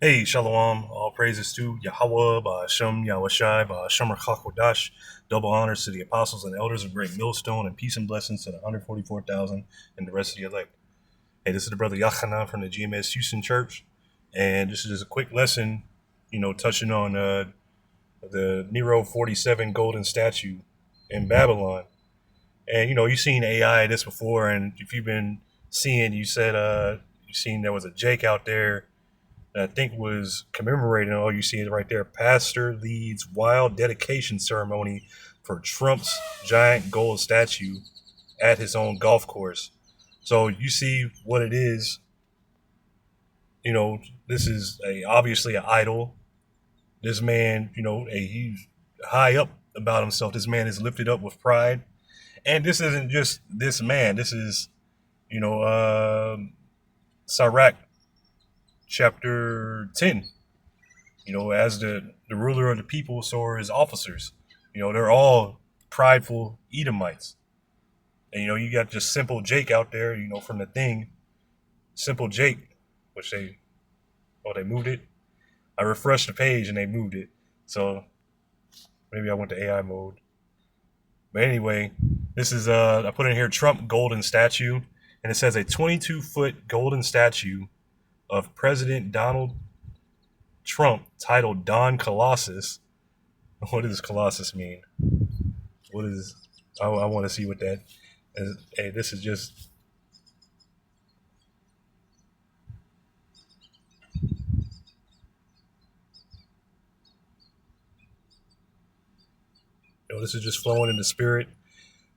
Hey, Shalom. All praises to Yahweh, Ba'ashem, Yahushai, Ba'ashem Rachakodash. Double honors to the apostles and elders of Great Millstone, and peace and blessings to the 144,000 and the rest of the elect. Hey, this is the brother Yachanan from the GMS Houston Church, and this is just a quick lesson, touching on the Nero 47 golden statue in Babylon. And, you've seen AI this before, and if you've been seeing, you said you've seen there was a Jake out there that I think was commemorating. Oh, you see it right there. Pastor leads wild dedication ceremony for Trump's giant gold statue at his own golf course. So you see what it is. This is obviously an idol. This man, he's high up about himself. This man is lifted up with pride. And this isn't just this man. This is, you know, uh, Sirach chapter 10. As the ruler of the people, so are his officers. They're all prideful Edomites. And, you got just Simple Jake out there, from the thing. Simple Jake, which they moved it. I refreshed the page and they moved it. So maybe I went to AI mode. But anyway, this is, I put in here Trump golden statue. And it says a 22-foot golden statue of President Donald Trump titled Don Colossus. What does Colossus mean? What is? I want to see what that is. Hey, this is just. This is just flowing in the spirit.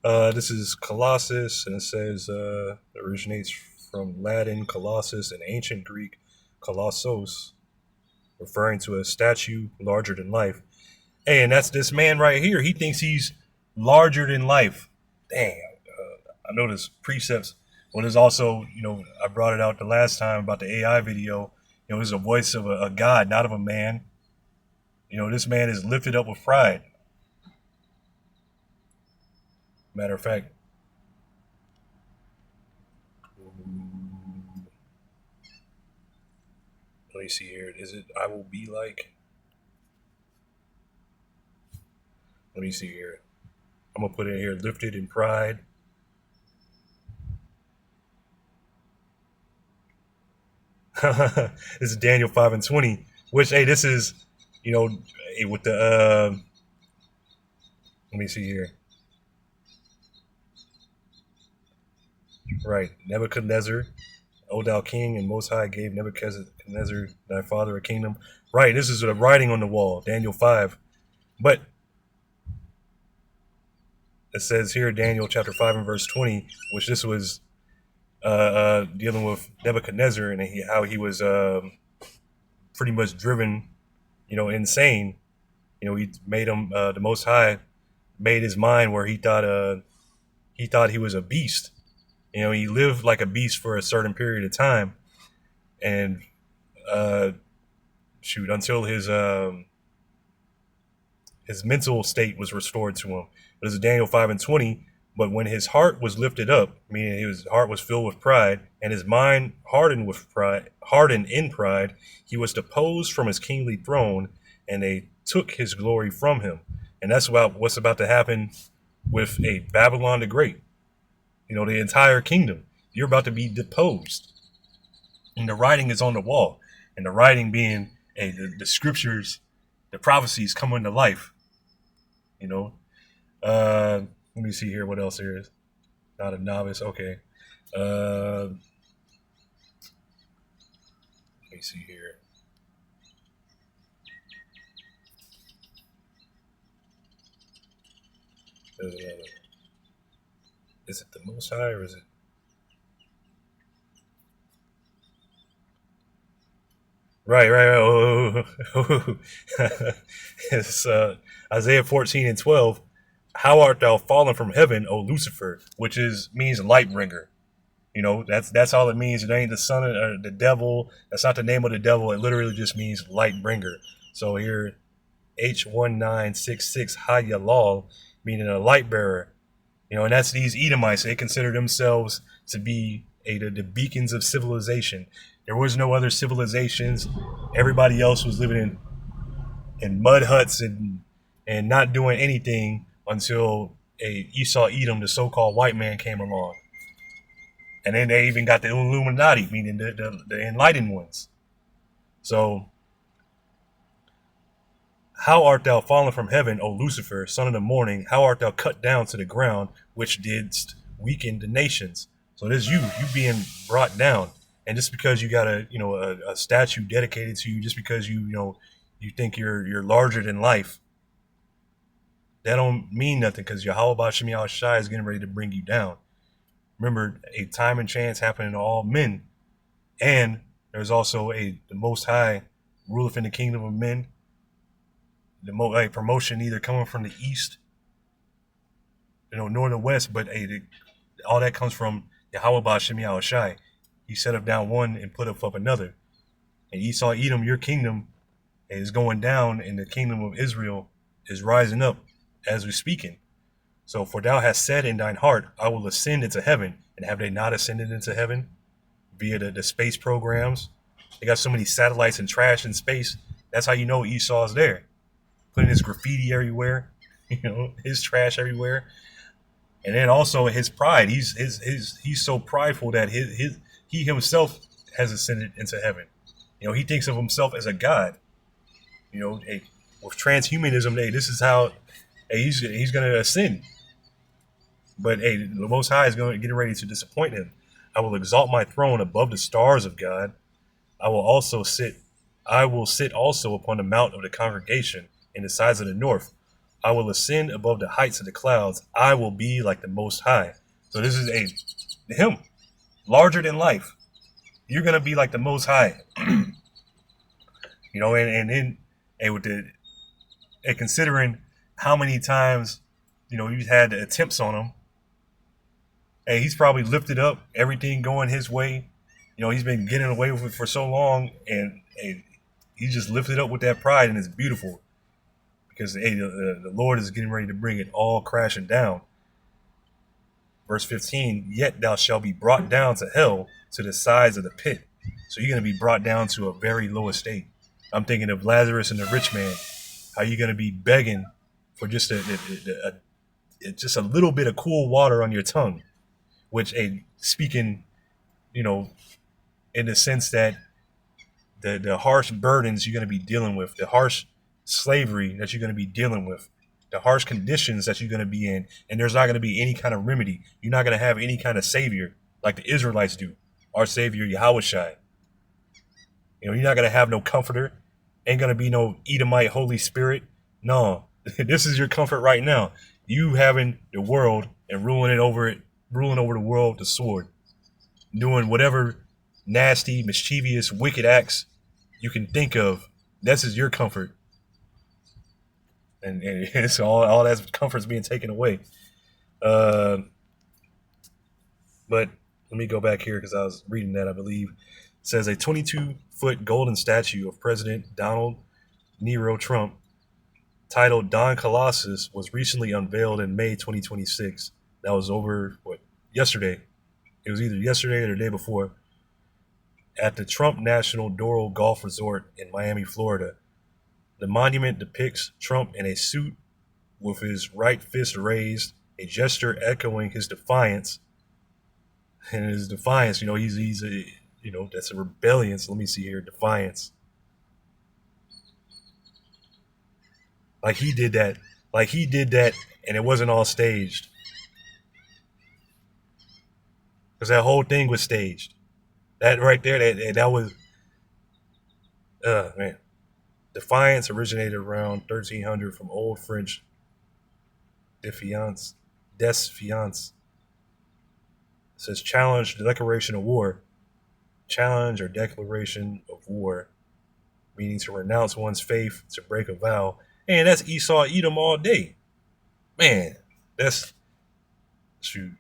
This is Colossus, and it says it originates from Latin Colossus and ancient Greek Kolossos, referring to a statue larger than life. Hey, and that's this man right here. He thinks he's larger than life. Damn. I know there's precepts. Well, there's also, I brought it out the last time about the AI video. There's a voice of a God, not of a man. This man is lifted up with pride. Matter of fact, let me see here. Is it I will be like? Let me see here. I'm gonna put it here. Lifted in pride. This is Daniel 5:20. Which this is, with the let me see here. Right, Nebuchadnezzar, O thou king and most high gave Nebuchadnezzar thy father a kingdom. Right, this is the writing on the wall, Daniel 5. But it says here, Daniel chapter 5 and verse 20, which this was dealing with Nebuchadnezzar and how he was pretty much driven, insane. He made him the Most High made his mind where he thought he was a beast. He lived like a beast for a certain period of time, and until his mental state was restored to him. But this is Daniel 5:20. But when his heart was lifted up, meaning his heart was filled with pride, and his mind hardened in pride, he was deposed from his kingly throne, and they took his glory from him. And that's about what's about to happen with a Babylon the Great. The entire kingdom. You're about to be deposed. And the writing is on the wall. And the writing being the scriptures, the prophecies come into life. Let me see here what else there is. Not a novice. Okay. Let me see here. There's another. Is it the Most High or is it? Right. Oh. It's Isaiah 14:12. How art thou fallen from heaven, O Lucifer? Which means light bringer. That's all it means. It ain't the son of the devil. That's not the name of the devil. It literally just means light bringer. So here, H1966 Hayalal, meaning a light bearer. And that's these Edomites. They consider themselves to be the beacons of civilization. There was no other civilizations. Everybody else was living in mud huts and not doing anything until a Esau Edom, the so-called white man, came along. And then they even got the Illuminati, meaning the enlightened ones. So, how art thou fallen from heaven, O Lucifer, son of the morning? How art thou cut down to the ground, which didst weaken the nations? So there's you being brought down. And just because you got a statue dedicated to you, just because you think you're larger than life, that don't mean nothing, because Yahweh Ba'Shem Yahweh Shai is getting ready to bring you down. Remember, a time and chance happening to all men. And there's also the Most High ruleth in the kingdom of men. The promotion either coming from the east, nor the west, but all that comes from Yahweh Ba'Shem Yahweh Shai. He set up down one and put up another. And Esau Edom, your kingdom, is going down, and the kingdom of Israel is rising up as we're speaking. So, for thou hast said in thine heart, I will ascend into heaven. And have they not ascended into heaven via the space programs? They got so many satellites and trash in space. That's how you know Esau's there. Putting his graffiti everywhere, his trash everywhere. And then also his pride. He's so prideful that he himself has ascended into heaven. He thinks of himself as a god. With transhumanism, this is how he's going to ascend. But the Most High is going to get ready to disappoint him. I will exalt my throne above the stars of God. I will sit also upon the mount of the congregation in the sides of the north. I will ascend above the heights of the clouds. I will be like the Most High. So this is him, larger than life. You're going to be like the Most High. And then considering how many times, you've had the attempts on him. Hey, he's probably lifted up, everything going his way. He's been getting away with it for so long, and he's just lifted up with that pride, and it's beautiful. Because the Lord is getting ready to bring it all crashing down. Verse 15, yet thou shalt be brought down to hell, to the sides of the pit. So you're going to be brought down to a very low estate. I'm thinking of Lazarus and the rich man. How you're going to be begging for just just a little bit of cool water on your tongue. Which, speaking, in the sense that the harsh burdens you're going to be dealing with, the harsh slavery that you're going to be dealing with, the harsh conditions that you're going to be in, and there's not going to be any kind of remedy. You're not going to have any kind of savior like the Israelites do. Our savior, Yahweh Shai. You're not going to have no comforter. Ain't going to be no Edomite Holy Spirit. No, this is your comfort right now. You having the world and ruling over the world with the sword, doing whatever nasty, mischievous, wicked acts you can think of. This is your comfort. And so all that comfort's being taken away. But let me go back here because I was reading that, I believe. It says a 22-foot golden statue of President Donald Nero Trump titled Don Colossus was recently unveiled in May 2026. That was over, yesterday. It was either yesterday or the day before at the Trump National Doral Golf Resort in Miami, Florida. The monument depicts Trump in a suit with his right fist raised, a gesture echoing his defiance. And his defiance, he's that's a rebellion. So let me see here, defiance. Like he did that, and it wasn't all staged. Because that whole thing was staged. That right there, that was, man. Defiance originated around 1300 from Old French defiance. It says challenge, the declaration of war. Challenge or declaration of war, meaning to renounce one's faith, to break a vow. And that's Esau Edom all day. Man, that's, shoot.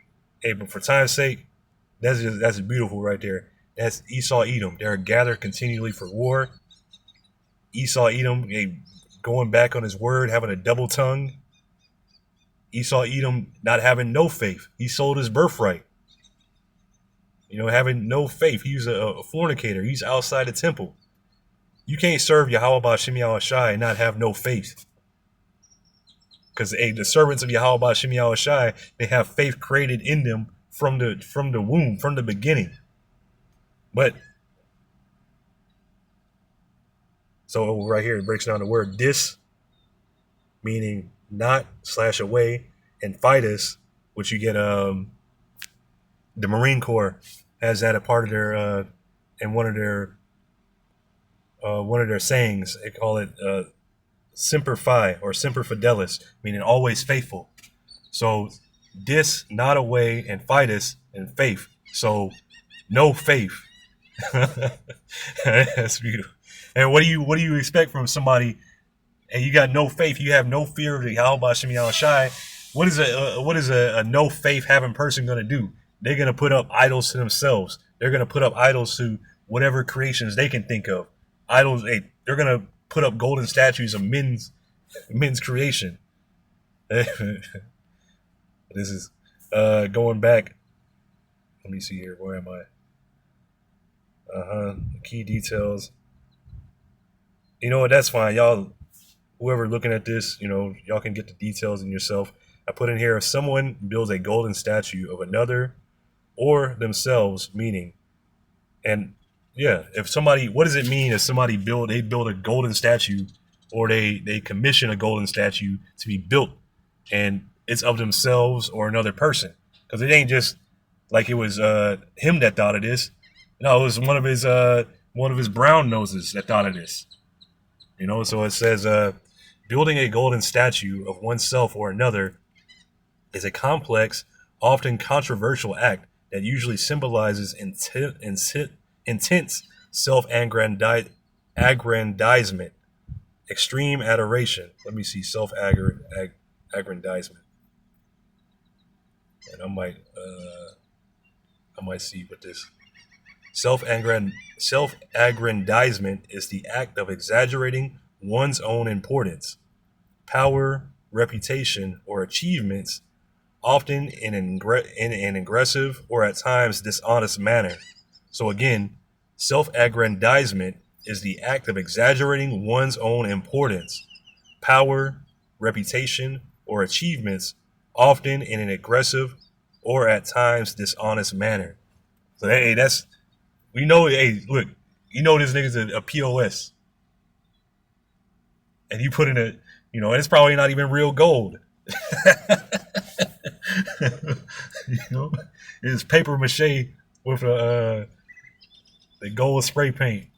Hey, but for time's sake, that's beautiful right there. That's Esau Edom. They're gathered continually for war. Esau Edom, going back on his word, having a double tongue. Esau Edom not having no faith. He sold his birthright. having no faith. He's a fornicator. He's outside the temple. You can't serve Yahweh Ba'Shem Yahweh Shai and not have no faith. Because the servants of Yahweh Ba'Shem Yahweh Shai, they have faith created in them from the womb, from the beginning. But so right here it breaks down the word dis, meaning not / away, and fidus, which you get the Marine Corps has that a part of their in one of their sayings. They call it semper fi or semper fidelis, meaning always faithful. So dis, not away, and fidus, and faith. So no faith. That's beautiful. And what do you expect from somebody? And you got no faith. You have no fear of the Yahweh Ba'Shem Yahweh Shai. What is a no faith having person going to do? They're going to put up idols to themselves. They're going to put up idols to whatever creations they can think of. Idols. They're going to put up golden statues of men's creation. This is going back. Let me see here. Where am I? Key details. You know what? That's fine. Y'all, whoever looking at this, y'all can get the details in yourself. I put in here, if someone builds a golden statue of another or themselves, meaning, and yeah, if somebody, what does it mean if somebody build a golden statue, or they commission a golden statue to be built, and it's of themselves or another person? Because it ain't just like it was him that thought of this. No, it was one of his brown noses that thought of this. So it says building a golden statue of oneself or another is a complex, often controversial act that usually symbolizes intense self-aggrandizement, extreme adoration. Let me see, self-aggrandizement. And I might see what this self-aggrandizement is: the act of exaggerating one's own importance, power, reputation, or achievements, often in an aggressive or at times dishonest manner. So again, self-aggrandizement is the act of exaggerating one's own importance, power, reputation, or achievements, often in an aggressive or at times dishonest manner. So hey, look, this nigga's a POS. And you put in and it's probably not even real gold. It's paper mache with the gold spray paint.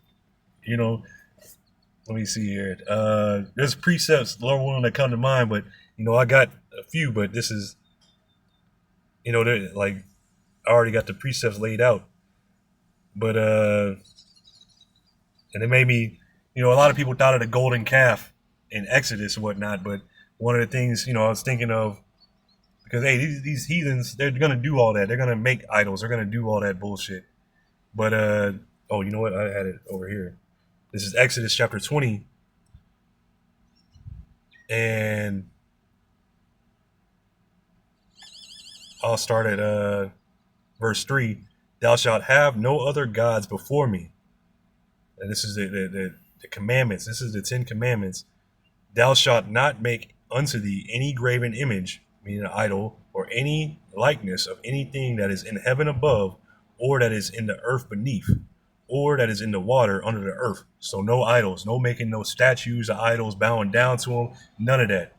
Let me see here. There's precepts, Lord willing, that come to mind, but I got a few, but this is, like, I already got the precepts laid out. But and it made me, a lot of people thought of the golden calf in Exodus and whatnot, but one of the things, I was thinking of, because hey, these heathens, they're gonna do all that. They're gonna make idols. They're gonna do all that bullshit. But oh, you know what? I had it over here. This is Exodus chapter 20, and I'll start at verse 3. Thou shalt have no other gods before me. And this is the commandments. This is the 10 commandments. Thou shalt not make unto thee any graven image, meaning an idol, or any likeness of anything that is in heaven above, or that is in the earth beneath, or that is in the water under the earth. So no idols, no making no statues of idols, bowing down to them, none of that.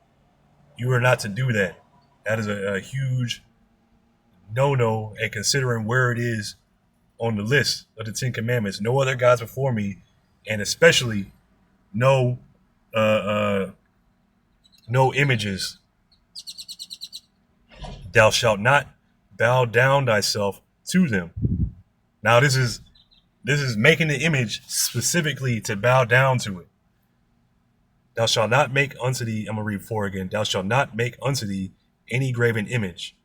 You are not to do that. That is a huge no-no, and considering where it is on the list of the 10 commandments. No other gods before me, and especially no images. Thou shalt not bow down thyself to them. Now this is making the image specifically to bow down to it. Thou shalt not make unto thee, I'm going to read 4 again. Thou shalt not make unto thee any graven image,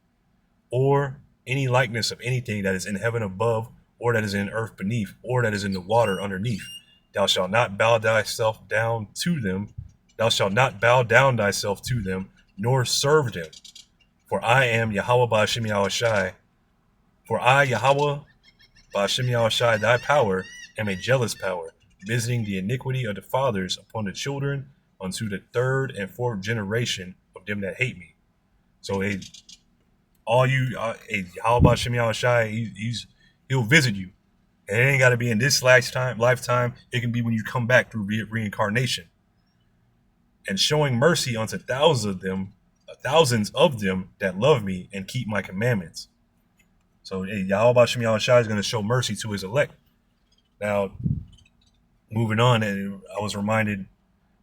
or any likeness of anything that is in heaven above, or that is in earth beneath, or that is in the water underneath. Thou shalt not bow thyself down to them. Thou shalt not bow down thyself to them, nor serve them. For I am Yahweh Ba'Shem Yahweh Shai. For I, Yahweh, Ba'Shem Yahushai, thy power, am a jealous power, visiting the iniquity of the fathers upon the children unto the third and fourth generation of them that hate me. So, all you, how about Shem Yahushai? He'll visit you. And it ain't got to be in this lifetime. It can be when you come back through reincarnation. And showing mercy unto thousands of them that love me and keep my commandments. So Yahweh Shem Yahushai is going to show mercy to his elect. Now, moving on, and I was reminded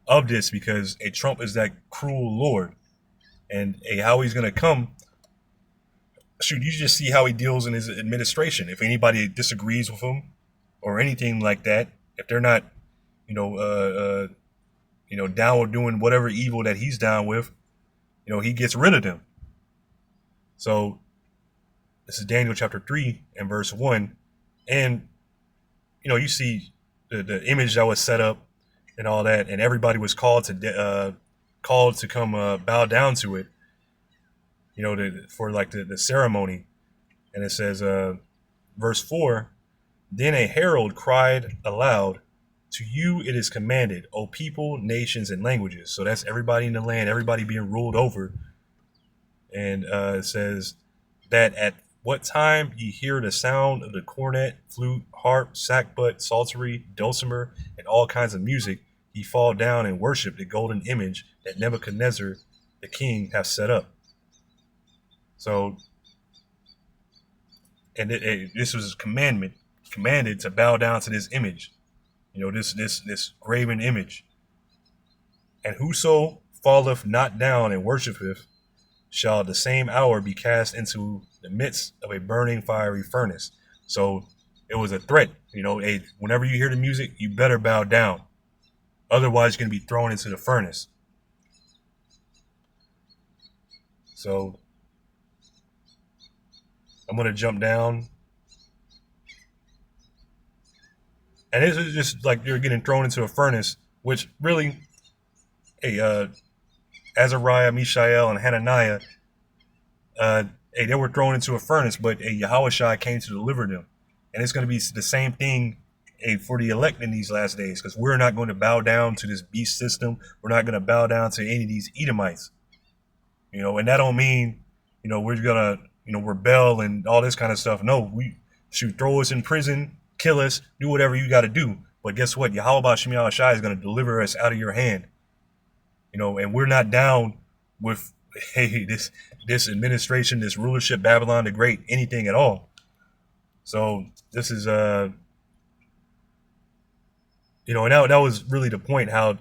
of this because Trump is that cruel Lord. And how he's going to come, shoot, you just see how he deals in his administration. If anybody disagrees with him or anything like that, if they're not, down with doing whatever evil that he's down with, he gets rid of them. So this is Daniel chapter 3 and verse 1. And, you see the image that was set up and all that, and everybody was called to come bow down to it, for like the ceremony. And it says, verse 4, then a herald cried aloud, to you it is commanded, O people, nations, and languages. So that's everybody in the land, everybody being ruled over. And it says that at what time ye hear the sound of the cornet, flute, harp, sackbut, psaltery, dulcimer, and all kinds of music, ye fall down and worship the golden image that Nebuchadnezzar the king hath set up. So, and this was commanded to bow down to this image, this graven image. And whoso falleth not down and worshipeth shall the same hour be cast into the midst of a burning fiery furnace. So it was a threat, whenever you hear the music, you better bow down. Otherwise, you're going to be thrown into the furnace. So I'm going to jump down. And this is just like you're getting thrown into a furnace, which really, Azariah, Mishael, and Hananiah, they were thrown into a furnace, but Yahushua came to deliver them. And it's going to be the same thing for the elect in these last days, because we're not going to bow down to this beast system. We're not going to bow down to any of these Edomites. And that don't mean, we're going to, rebel and all this kind of stuff. No, we should throw us in prison, kill us, do whatever you got to do. But guess what? Yahweh Shem Yahushai is going to deliver us out of your hand. And we're not down with, this administration, this rulership, Babylon the Great, anything at all. So this is, and that was really the point, how,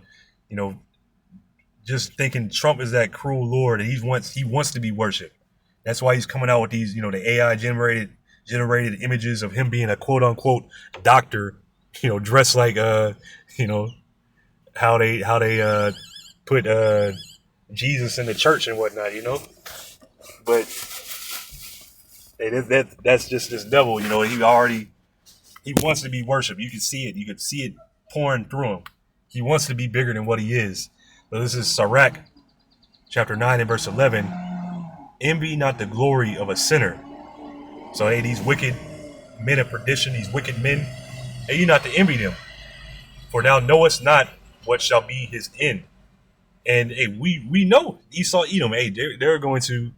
just thinking Trump is that cruel Lord and he wants to be worshipped. That's why he's coming out with these, the AI generated images of him being a quote unquote doctor, dressed like, how they put Jesus in the church and whatnot, But that's just this devil, he wants to be worshipped. You can see it. You could see it pouring through him. He wants to be bigger than what he is. So this is Sirach chapter 9 and verse 11. Envy not the glory of a sinner. So, these wicked men of perdition, these wicked men, you not to envy them. For thou knowest not what shall be his end. And we know Esau, Edom, they're going to,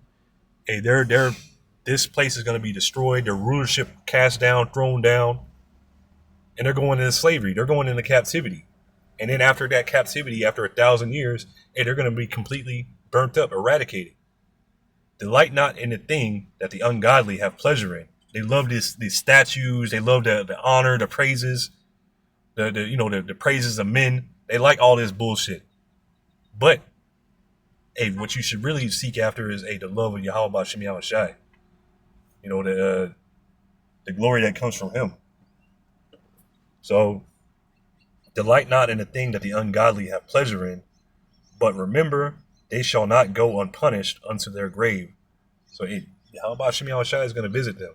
this place is going to be destroyed, their rulership cast down, thrown down, and they're going into slavery, they're going into captivity. And then after that captivity, after 1,000 years, they're going to be completely burnt up, eradicated. Delight not in the thing that the ungodly have pleasure in. They love these statues, they love the honor, the praises, the praises of men. They like all this bullshit. But what you should really seek after is the love of Yahweh Shem Yahushai. The glory that comes from him. So delight not in the thing that the ungodly have pleasure in, but remember they shall not go unpunished unto their grave. So Yahweh Shem Yahushai is going to visit them.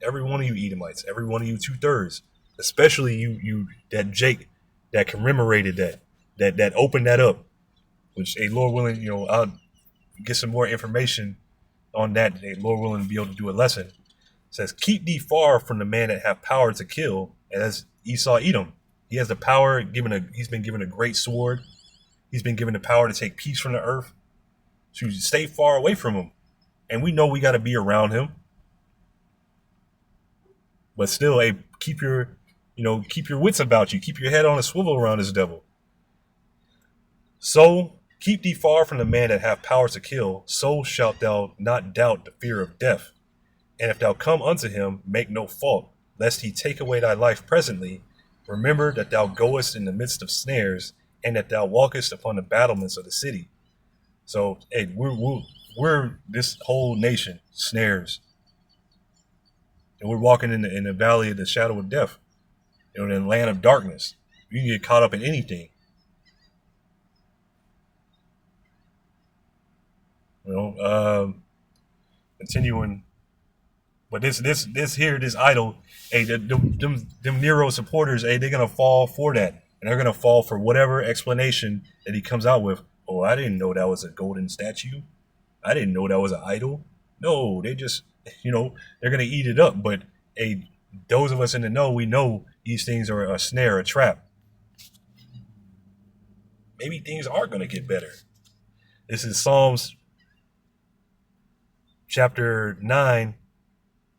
Every one of you Edomites, every one of you 2/3, especially you that Jake that commemorated that opened that up. Which, Lord willing, I'll get some more information on that. Lord willing, to be able to do a lesson. says, keep thee far from the man that have power to kill, as Esau Edom. He has the power, he's been given a great sword. He's been given the power to take peace from the earth. So you stay far away from him. And we know we got to be around him. But still, hey, keep your wits about you. Keep your head on a swivel around this devil. So keep thee far from the man that hath power to kill, so shalt thou not doubt the fear of death. And if thou come unto him, make no fault, lest he take away thy life presently. Remember that thou goest in the midst of snares, and that thou walkest upon the battlements of the city. So, hey, we're this whole nation, snares. And we're walking in the valley of the shadow of death, in the land of darkness. You can get caught up in anything. Continuing. But this idol, hey, them Nero supporters, hey, they're gonna fall for that, and they're gonna fall for whatever explanation that he comes out with. Oh, I didn't know that was a golden statue. I didn't know that was an idol. No, they just, they're gonna eat it up. But hey, those of us in the know, we know these things are a snare, a trap. Maybe things are gonna get better. This is Psalms chapter 9.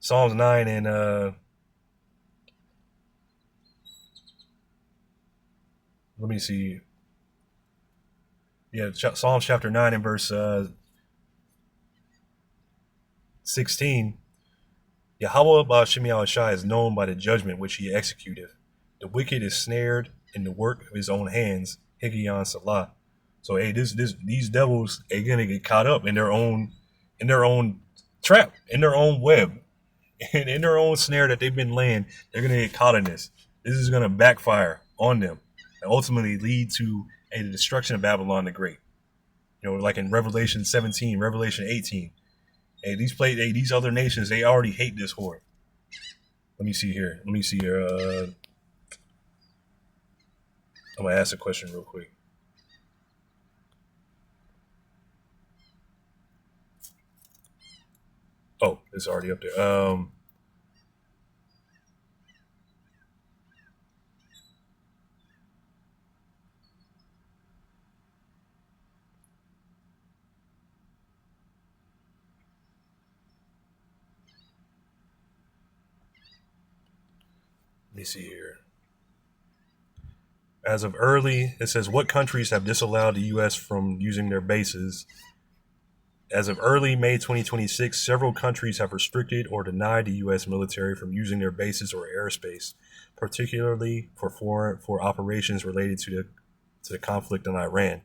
Psalms 9 and let me see. Yeah, Psalms chapter 9 and verse 16. Yahweh Ba'Shem Yahushai is known by the judgment which he executeth. The wicked is snared in the work of his own hands. Higgaion Salah. So hey, these devils are gonna get caught up in their own trap, in their own web. And in their own snare that they've been laying, they're going to get caught in this. This is going to backfire on them and ultimately lead to the destruction of Babylon the Great. Like in Revelation 17, Revelation 18. Hey, these other nations, they already hate this whore. Let me see here. I'm going to ask a question real quick. Oh, it's already up there. Let me see here. As of early, it says, what countries have disallowed the U.S. from using their bases? As of early May 2026, several countries have restricted or denied the U.S. military from using their bases or airspace, particularly for operations related to the conflict in Iran.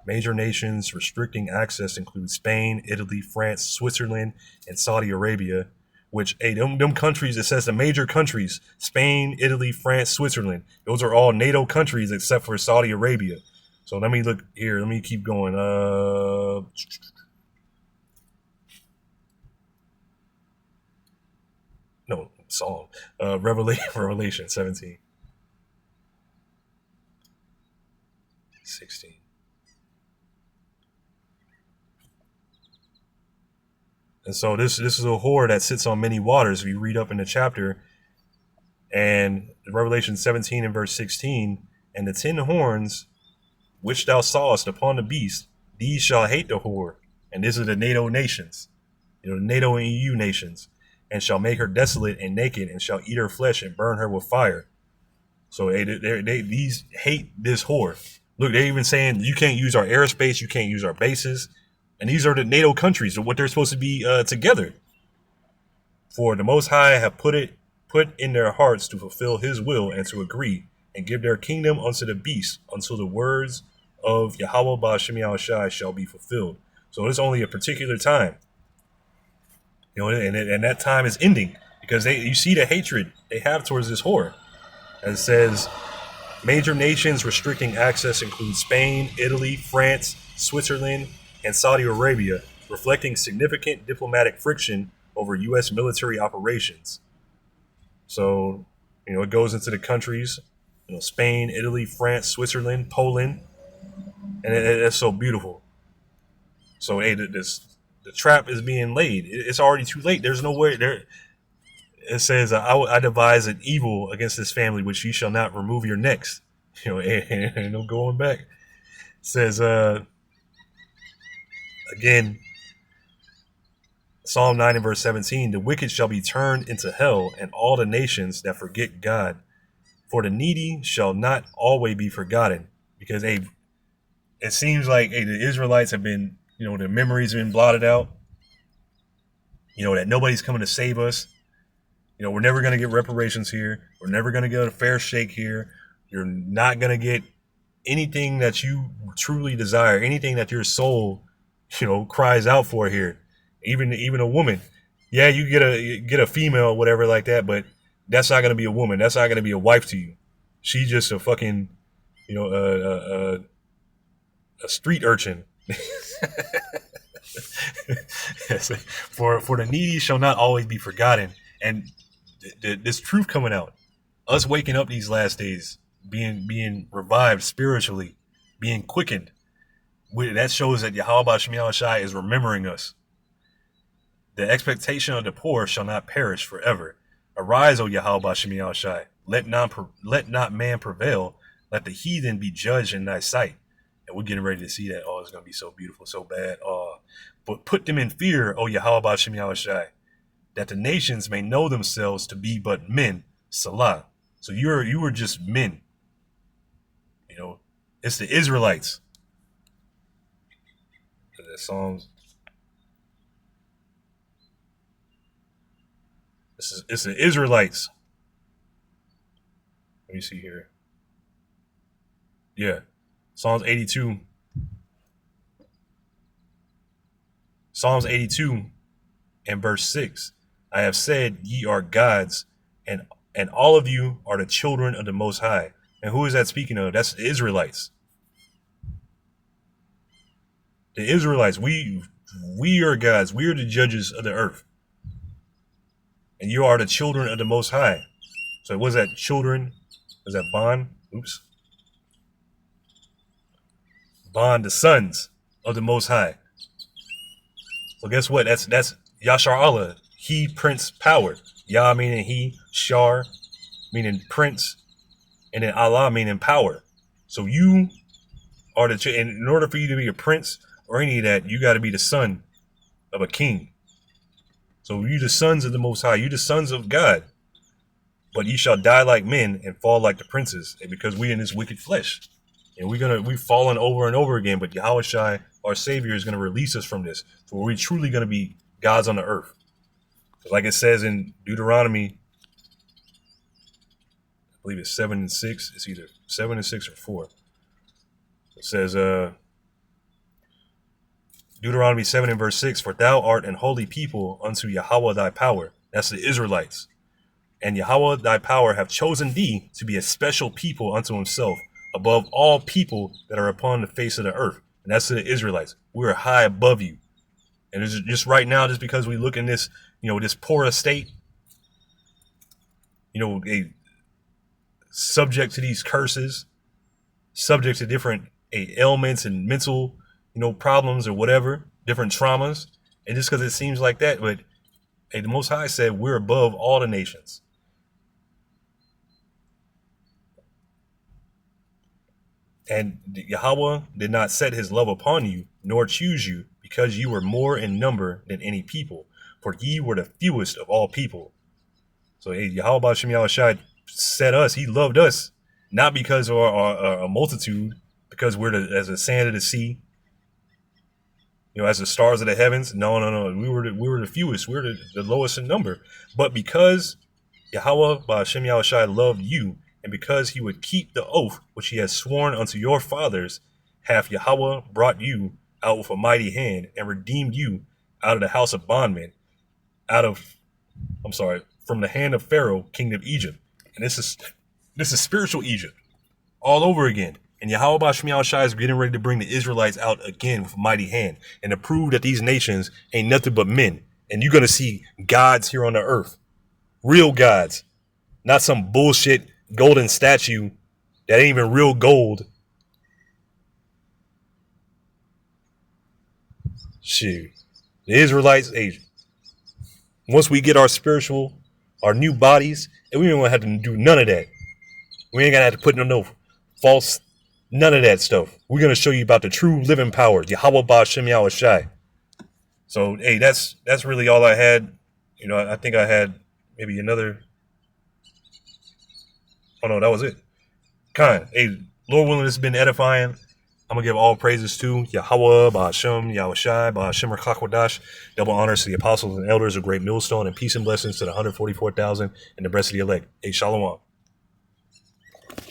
Major nations restricting access include Spain, Italy, France, Switzerland, and Saudi Arabia, which, hey, them countries, it says the major countries, Spain, Italy, France, Switzerland, those are all NATO countries except for Saudi Arabia. So let me look here. Let me keep going. No, Psalm. Revelation 17. 16. And so this is a whore that sits on many waters. If you read up in the chapter, and Revelation 17 and verse 16, and the 10 horns which thou sawest upon the beast, these shall hate the whore. And this is the NATO nations, NATO and EU nations, and shall make her desolate and naked, and shall eat her flesh and burn her with fire. So these hate this whore. Look, they're even saying you can't use our airspace, you can't use our bases. And these are the NATO countries, what they're supposed to be together. For the Most High have put in their hearts to fulfill his will and to agree, and give their kingdom unto the beast, until the words of Yahweh Ba'Shem Yahushai shall be fulfilled. So it's only a particular time. And that time is ending, because you see the hatred they have towards this whore. As it says, major nations restricting access include Spain, Italy, France, Switzerland, and Saudi Arabia, reflecting significant diplomatic friction over U.S. military operations. So, it goes into the countries, Spain, Italy, France, Switzerland, Poland, and it's so beautiful. So, hey, the trap is being laid. It's already too late. There's no way there. It says, I devise an evil against this family, which ye shall not remove your necks. And no going back. It says, again, Psalm 9 and verse 17, the wicked shall be turned into hell, and all the nations that forget God. For the needy shall not always be forgotten. Because, hey, it seems like, hey, the Israelites have been, their memories have been blotted out. That nobody's coming to save us. We're never going to get reparations here. We're never going to get a fair shake here. You're not going to get anything that you truly desire, anything that your soul, cries out for here. Even a woman. Yeah, you get a female or whatever like that, but that's not going to be a woman. That's not going to be a wife to you. She's just a fucking, a street urchin. For the needy shall not always be forgotten. And this truth coming out, us waking up these last days, being revived spiritually, being quickened, that shows that Yahweh Shem Yahushai is remembering us. The expectation of the poor shall not perish forever. Arise, O Yahweh Shem Yahushai. Let not man prevail. Let the heathen be judged in thy sight. And we're getting ready to see that. Oh, it's going to be so beautiful, so bad. But put them in fear, O Yahweh Shem Yahushai, that the nations may know themselves to be but men. Salah. So you were just men. It's the Israelites. The Psalms. It's the Israelites. Let me see here. Yeah. Psalms 82. Psalms 82 and verse 6. I have said, ye are gods, and all of you are the children of the Most High. And who is that speaking of? That's the Israelites. The Israelites. We are gods. We are the judges of the earth. And you are the children of the Most High. So was that children? Was that Bond? Oops. Bond, the sons of the Most High. So guess what? That's Yashar Allah. He, Prince, power. Yah meaning he, Shar meaning prince, and then Allah meaning power. So you are and in order for you to be a prince or any of that, you got to be the son of a king. So you the sons of the Most High, you the sons of God. But ye shall die like men and fall like the princes, and because we in this wicked flesh. And we've fallen over and over again, but Yahweh Shai, our Savior, is going to release us from this. So we're truly going to be gods on the earth. Like it says in Deuteronomy, I believe it's 7 and 6. It's either 7 and 6 or 4. It says, Deuteronomy 7 and verse 6, for thou art an holy people unto Yahweh thy power. That's the Israelites. And Yahweh thy power have chosen thee to be a special people unto himself, above all people that are upon the face of the earth. And that's to the Israelites. We're high above you. And it's just right now, just because we look in this, this poor estate, subject to these curses, subject to different ailments and mental, problems or whatever, different traumas. And just because it seems like that, but the Most High said we're above all the nations. And Yahweh did not set his love upon you, nor choose you, because you were more in number than any people, for ye were the fewest of all people. So Yahweh Shem Yahushai set us, he loved us, not because of our multitude, because we're as the sand of the sea, as the stars of the heavens. No. We were the fewest. We were the lowest in number. But because Yahweh Shem Yahushai loved you, and because he would keep the oath which he has sworn unto your fathers, hath Yahweh brought you out with a mighty hand and redeemed you out of the house of bondmen, from the hand of Pharaoh, king of Egypt. And this is spiritual Egypt all over again. And Yahweh Shem Yahushai is getting ready to bring the Israelites out again with a mighty hand and to prove that these nations ain't nothing but men. And you're going to see gods here on the earth. Real gods. Not some bullshit golden statue that ain't even real gold. Shoot. The Israelites, once we get our spiritual our new bodies, and we ain't gonna have to do none of that. We ain't gonna have to put no false, none of that stuff. We're gonna show you about the true living power, Yahweh Ba'Shem Yahweh Shai. So hey, that's really all I had. You know, I think I had maybe another. Oh no, that was it. Kind. Hey, Lord willing, it's been edifying. I'm gonna give all praises to Yahweh, Ba'Shem, Yahweh Shai, Ba'Shem Rakakwadash. Double honors to the apostles and elders of Great Millstone, and peace and blessings to the 144,000 and the rest of the elect. Hey, Shalom.